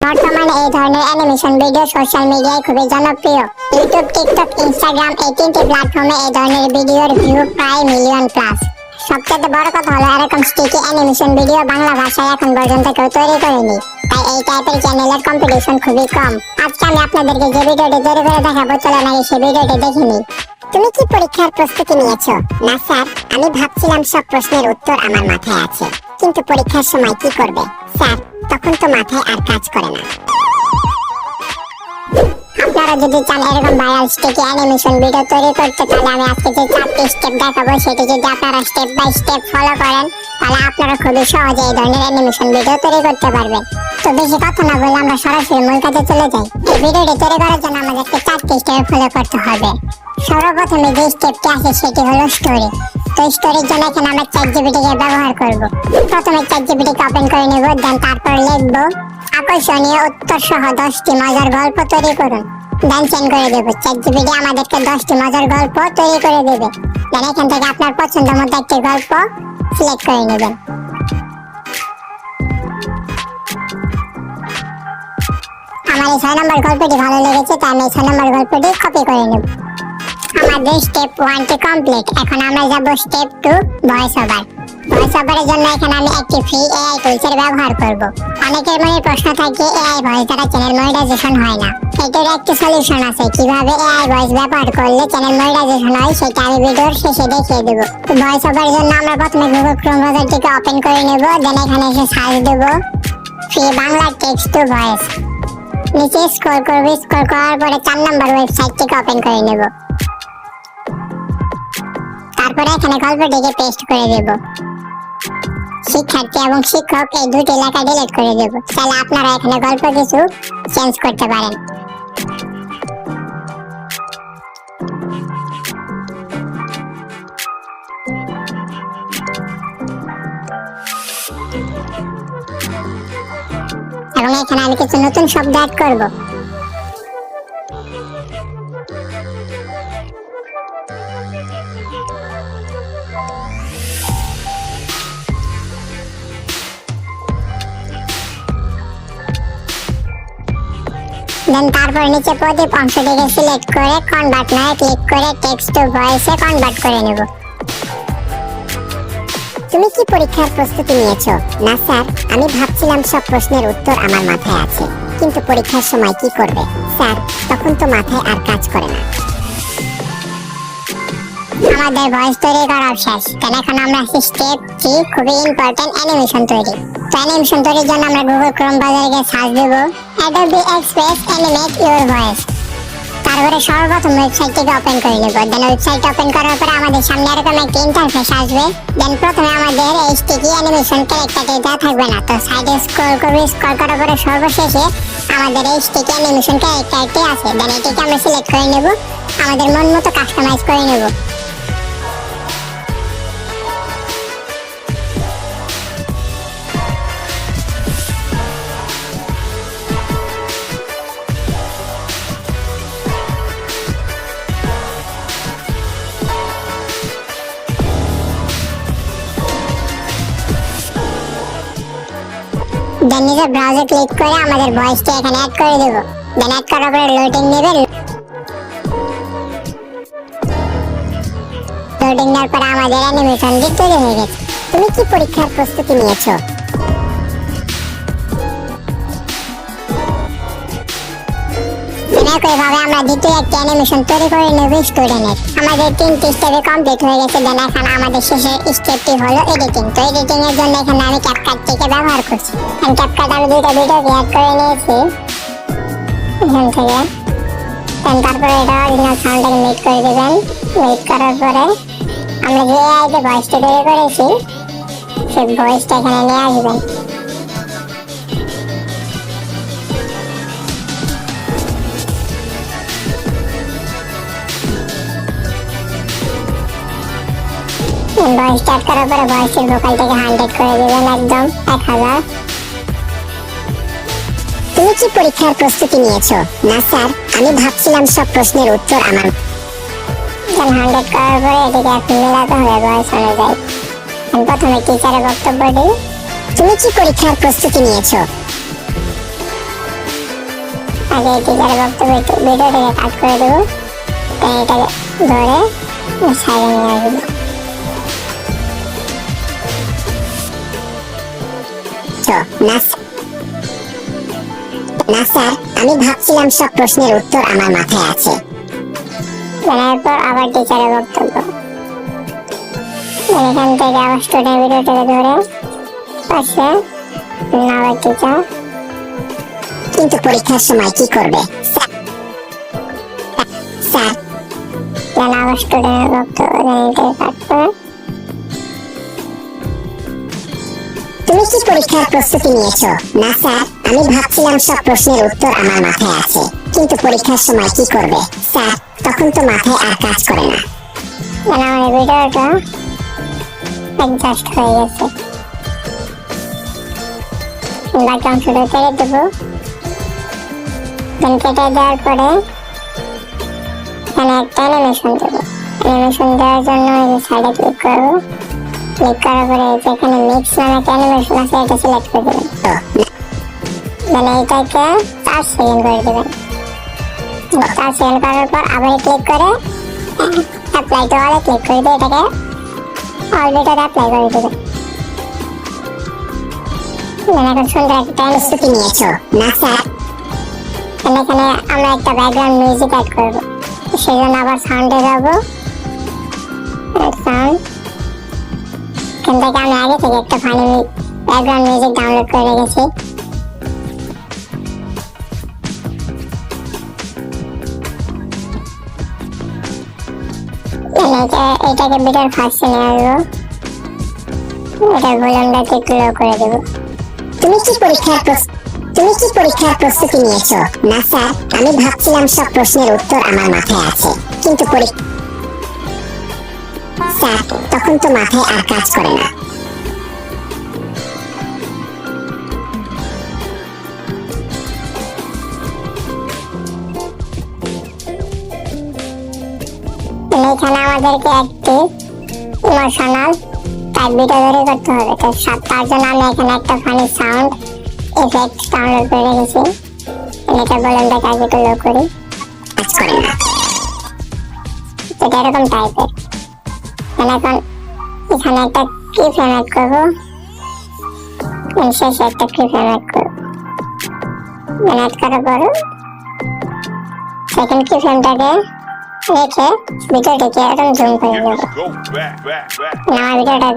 বর্তমানে এই ধরনের অ্যানিমেশন ভিডিও সোশ্যাল মিডিয়ায় খুবই জনপ্রিয়। ইউটিউব, টিকটক, ইনস্টাগ্রাম এই তিনটি প্ল্যাটফর্মে এই ধরনের ভিডিওর ভিউ প্রায় মিলিয়ন প্লাস। সবচেয়ে বড় কথা হলো এরকম স্টিকি অ্যানিমেশন ভিডিও বাংলা ভাষায় এখন পর্যন্ত কেউ তৈরি করেনি, তাই এই টাইপের চ্যানেলের কম্পিটিশন খুবই কম। আজকে আমি আপনাদেরকে যে ভিডিওটি তৈরি করে দেখাবো, চলেন আগে সেই ভিডিওটি দেখে নিই। তুমি কি পরীক্ষার প্রস্তুতি নিয়েছো? না স্যার, আমি ভাবছিলাম সব প্রশ্নের উত্তর আমার মাথায় আছে, কিন্তু পরীক্ষার সময় কি করবে? স্যার, তখন তো মাথায় আর কাজ করে না। আপনারা যদি চান এরকম ভাইরাল স্টিকি অ্যানিমেশন ভিডিও তৈরি করতে, তাহলে আমি আজকে যে 4টি স্টেপ দেখাবো সেটি যদি আপনারা স্টেপ বাই স্টেপ ফলো করেন, তাহলে আপনারা খুবই সহজে এই ধরনের অ্যানিমেশন ভিডিও তৈরি করতে পারবেন। তো বেশি কথা না বলে আমরা সরাসরি মূল কাজে চলে যাই। এই ভিডিওটি তৈরি করার জন্য আমাদেরকে 4টি স্টেপ ফলো করতে হবে। সর্বপ্রথমে যে স্টেপটি আছে সেটি হলো স্টোরি। তো স্টোরির জন্য এখানে আমরা চ্যাটজিপিটি কে ব্যবহার করব। প্রথমে চ্যাটজিপিটি কে ওপেন করে নেব, দেন তারপর লিখব আকর্ষণীয় উত্তর সহ 10টি মজার গল্প তৈরি করুন। দেন সেন্ড করে দেব। চ্যাটজিপিটি আমাদেরকে 10টি মজার গল্প তৈরি করে দেবে। দেন এখান থেকে আপনার পছন্দ মতো একটি গল্প সিলেক্ট করে নেবেন। আমার এই 6 নম্বর গল্পটি ভালো লেগেছে, তাই আমি 6 নম্বর গল্পটি কপি করে নেব। আমাদের স্টেপ 1টি কমপ্লিট। এখন আমরা যাব স্টেপ 2, ভয়েস ওভার। ভয়েস ওভারের জন্য এখানে আমি একটি ফ্রি এআই টুলসের ব্যবহার করব। অনেকের মনে প্রশ্ন থাকে এআই ভয়েস দ্বারা চ্যানেল মনিটাইজেশন হয় না। এটার একটি সলিউশন আছে, কিভাবে এআই ভয়েস ব্যবহার করলে চ্যানেল মনিটাইজেশন হয় সেটা আমি ভিডিওর শেষে দেখিয়ে দেব। ভয়েস ওভারের জন্য আমরা প্রথমে গুগল ক্রোম ব্রাউজারটিকে ওপেন করে নেব, দেন এখানে এসে সার্চ দেব free Bangla text to voice. নিচে স্ক্রল করব, স্ক্রল করার পরে 4 নম্বর ওয়েবসাইটটিকে ওপেন করে নেব। তারপরে এখানে গল্পটিকে পেস্ট করে দেব। শিক্ষার্থী এবং শিক্ষক এই দুটি লেখা ডিলিট করে দেব। তাহলে আপনারা এখানে গল্প কিছু চেঞ্জ করতে পারেন। এবং এখানে আমি কিছু নতুন শব্দ অ্যাড করব। দেন তারপর নিচে প্রদীপ অংশটিকে সিলেক্ট করে কনভার্ট নাও ক্লিক করে টেক্সট টু ভয়েসে কনভার্ট করে নেব। তুমি কি পরীক্ষার প্রস্তুতি নিয়েছো? না স্যার, আমি ভাবছিলাম সব প্রশ্নের উত্তর আমার মাথায় আছে, কিন্তু পরীক্ষার সময় কি করবে? স্যার, তখন তো মাথায় আর কাজ করে না। আমাদের ভয়েস তৈরি করা শেষ। কেন এখন আমরা স্টেপ 3, খুবই ইম্পর্টেন্ট অ্যানিমেশন তৈরি। তো অ্যানিমেশন তৈরির জন্য আমরা গুগল ক্রোম ব্রাউজারে গিয়ে search Dev Adobe Express Animate Your Voice। তারপরে সর্বপ্রথম ওয়েবসাইটটিকে ওপেন করে নেব। দেন ওয়েবসাইট ওপেন করার পরে আমাদের সামনে এরকম একটা ইন্টারফেস আসবে। দেন প্রথমে আমাদের এই স্টিকি অ্যানিমেশন ক্যারেক্টারটি যা থাকবে না, তো সাইডে স্ক্রল করব, স্ক্রল করার পরে সর্বশেষে আমাদের এই স্টিকি অ্যানিমেশন ক্যারেক্টারটি আছে। দেন এটিকে আমরা সিলেক্ট করে নেব, আমাদের মন মতো কাস্টমাইজ করে নেব। দেন নিজের ব্রাউজার ক্লিক করে আমাদের ভয়েসটি এখানে অ্যাড করে দেব। দেন অ্যাড করার পরে লোডিং নেবে। লোডিং নেওয়ার পরে আমাদের অ্যানিমেশনটি তৈরি হয়ে গেছে। তুমি কি পরীক্ষার প্রস্তুতি নিয়েছো? একইভাবে আমরা দ্বিতীয় একটি অ্যানিমেশন তৈরি করে নেব স্টুডেন্টের। আমাদের 3টি স্টেপে কমপ্লিট হয়ে গেছে। দেন এখন আমাদের শেষের স্টেপটি হলো এডিটিং। তো এডিটিং এর জন্য এখানে আমি ক্যাপকাটটিকে ব্যবহার করছি। আমি ক্যাপকাট আমি 2টা ভিডিও অ্যাড করে নিয়েছি এখান থেকে। দেন তারপরে এটা অরিজিনাল সাউন্ডটাকে মিট করে দেবেন। মিট করার পরে আমরা যে এআই যে ভয়েসটা তৈরি করেছি সেই ভয়েসটা এখানে নিয়ে আসবেন। ভয়েস স্টার্ট করার পরে ভয়েসের ভোকালটাকে 100 করে দেবেন, একদম 1000। তুমি কি পরীক্ষার প্রস্তুতি নিয়েছো? না স্যার, আমি ভাবছিলাম সব প্রশ্নের উত্তর আমার। 100 করার পরে এটিকে এখন মেলাতে হবে ভয়েস অনুযায়ী। প্রথমে টিচারের বক্তব্যটি, তুমি কি পরীক্ষার প্রস্তুতি নিয়েছো? আগে টিচারের বক্তব্য ভিডিওটাকে কাট করে দেবো, এটাকে ধরে সাইডে নিয়ে আসবো। না স্যার, আমি ভাবছিলাম সব প্রশ্নের উত্তর আমার মাথায় আছে। এরপর আবার টিচারের বক্তব্য, এখান থেকে আবার স্টুডেন্ট ভিডিওটাকে ধরে পাশে আবার টিচার। কিন্তু পরীক্ষার সময় কি করবে স্যার? আবার স্টুডেন্টের বক্তব্য কাট করে। তুমি কি পরীক্ষার প্রস্তুতি নিয়েছো? না স্যার, আমি ভাবছিলাম সব প্রশ্নের উত্তর আমার মাথায় আছে, কিন্তু পরীক্ষার সময় কি করবে স্যার? তখন তো মাথায় আর কাজ করে না। আমার ভিডিওটা অ্যাডজাস্ট হয়ে গেছে, বাকি অংশটা কেটে দেবো। কেটে দেওয়ার পরে এখানে একটা অ্যানিমেশন দেবো। অ্যানিমেশন দেওয়ার জন্য এই সাইডে ক্লিক করবো। ক্লিক করার পরে এখানে মিক্স নামে একটা অ্যানিমেশন আছে, এটা সিলেক্ট করে দেবেন। মানে এটাকে 4 সেকেন্ড করে দেবেন। 4 সেকেন্ড করার পর আবার ক্লিক করে অ্যাপ্লাই টু অলে ক্লিক করে দিয়ে এটাকে অল ভিডিওতে অ্যাপ্লাই করে দেবেন। এখন সুন্দর একটা প্রস্তুতি নিয়েছো? না স্যার। এখানে আমরা একটা ব্যাকগ্রাউন্ড মিউজিক অ্যাড করবো, সেই জন্য আবার সাউন্ডে যাবো। সাউন্ড এখান থেকে আমি আগে থেকে একটা ফানি ব্যাকগ্রাউন্ড মিউজিক ডাউনলোড করে রেখেছি। এটাকে ভিডিওর ফার্স্টে নিয়ে আসবো, এটার ভলিউমটা একটু লো করে দেবো। তুমি কি পরীক্ষার প্রস্তুতি নিয়েছো? না স্যার, আমি ভাবছিলাম সব প্রশ্নের উত্তর আমার মাথায় আছে, কিন্তু স্যার তখন তো মাথায় আর কাজ করে না। এখানে আমাদেরকে একটি ইমোশনাল টাইপ ভিডিও তৈরি করতে হবে, তো তার জন্য আমি এখানে একটা ফানি সাউন্ড ইফেক্ট ডাউনলোড করে রেখেছি। এটা ভলিউমটাকে আগে একটু লো করি, কাজ করে না। এটা এরকম টাইপের। এখন এখানে একটা কি ফ্রেম অ্যাড করবো, শেষে একটা কি ফ্রেম অ্যাড করবো। অ্যাড করার পর সেকেন্ড কি ফ্রেমটাকে রেখে ভিডিওটাকে এরকম জুম করে দেবো। আমার ভিডিওটা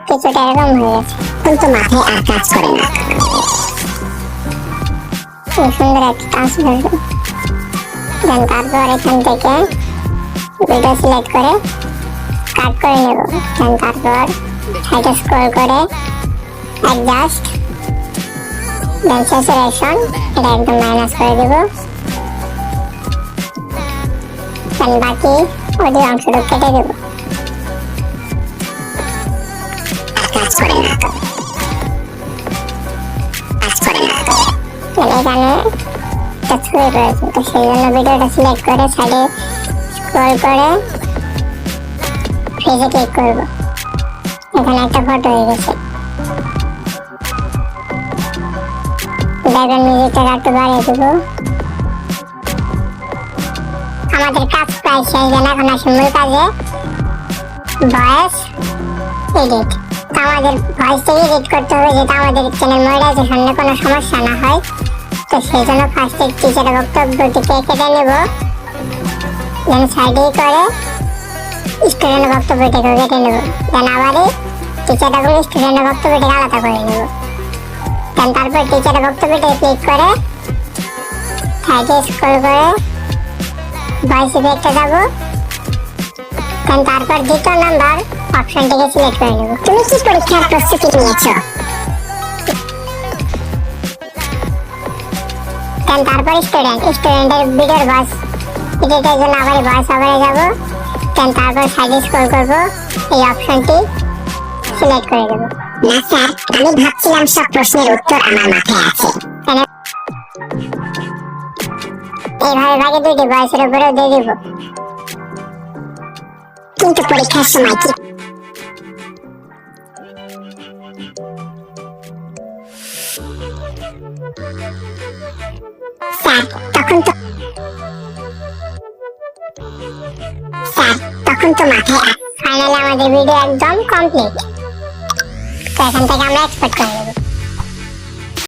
কিছুটা এরকম হয়ে গেছে, কিন্তু মাথায় আর কাজ করে না। খুব সুন্দর একটা টাচ ধরবে। দেন তারপর এখান থেকে ভিডিও সিলেক্ট করে কাট করে নেব। দেন তারপর সাইডে স্ক্রল করে অ্যাডজাস্ট, দেন স্যাচুরেশন এটা একদম মাইনাস করে দেব। দেন বাকি অডিও অংশটা কেটে দেব। কাজ করে না। এখানে একটা ছবি রয়েছে, তো সেই জন্য ভিডিওটা সিলেক্ট করে সাইডে স্ক্রল করে ফেজে ক্লিক করব। এখানে একটা ফটো হয়ে গেছে। ব্যাকগ্রাউন্ড মিউজিকটা একটু বাড়িয়ে দেব। আমাদের কাজ প্রায় শেষ, যেন এখন আসি মূল কাজে, ভয়েস এডিট। আমাদের ভয়েসটাকে এডিট করতে হবে, যেটা আমাদের চ্যানেল মনিটাইজেশনে কোনো সমস্যা না হয়। তো সেই জন্য ফার্স্টে টিচারের বক্তব্যটিকে কেটে নেব, দেন সাইডে করে স্টুডেন্টের বক্তব্যটিকে কেটে নেব। দেন আবারই টিচার এবং স্টুডেন্টের বক্তব্যটিকে আলাদা করে নেব। দেন তারপর টিচারের বক্তব্যটিকে ক্লিক করে সাইডে স্ক্রল করে ভয়েস ইফেক্টে যাব। দেন তারপর দ্বিতীয় নাম্বার অপশনটিকে সিলেক্ট করে নেব। তুমি কি পরীক্ষার প্রস্তুতি নিয়েছো? দেন তারপর স্টুডেন্টের ভিডিওর ভয়েস এডিটের জন্য আবার ভয়েস ওভারে যাব। দেন তারপর সাইডে স্ক্রল করব, এই অপশনটি সিলেক্ট করে দেব। না স্যার, আমি ভাবছিলাম সব প্রশ্নের উত্তর আমার মাথায় আছে। এইভাবে বাকি দুইটি ভয়েসের উপরেও দিয়ে দিব। কিন্তু পরীক্ষার সময় কি স্যার তখন স্যার তখন তো মাথায় ফাইনালি আমাদের ভিডিও একদম কমপ্লিট। তো এখান থেকে আমরা এক্সপোর্ট করে নেব।